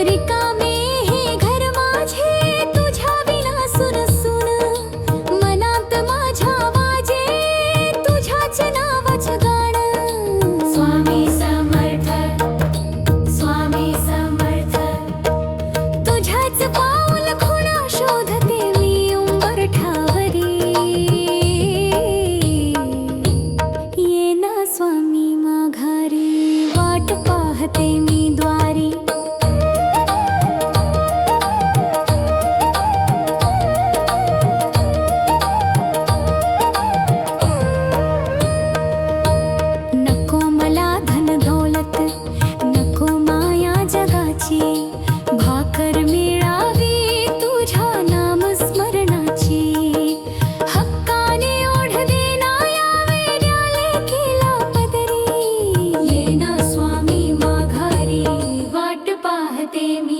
रिकामे हे घर माझे तुझ्या विना सुनसून, मनात माझ्या वाजे तुझ्याच नावाचं गाणं. स्वामी समर्थ, स्वामी समर्थ, तुझ्याच पाऊल खुणा शोधते मी उंबरठ्यावरी. ये ना स्वामी माघारी, वाट पाहते मी द्वारी. नको मला धन दौलत, नको माया जगाची, भाकर मिळावी तुझ्या नामस्मरणाची. हक्काने ओढ देना या वेड्याले केला पदरी. ये ना स्वामी माघारी, वाट पाहते मी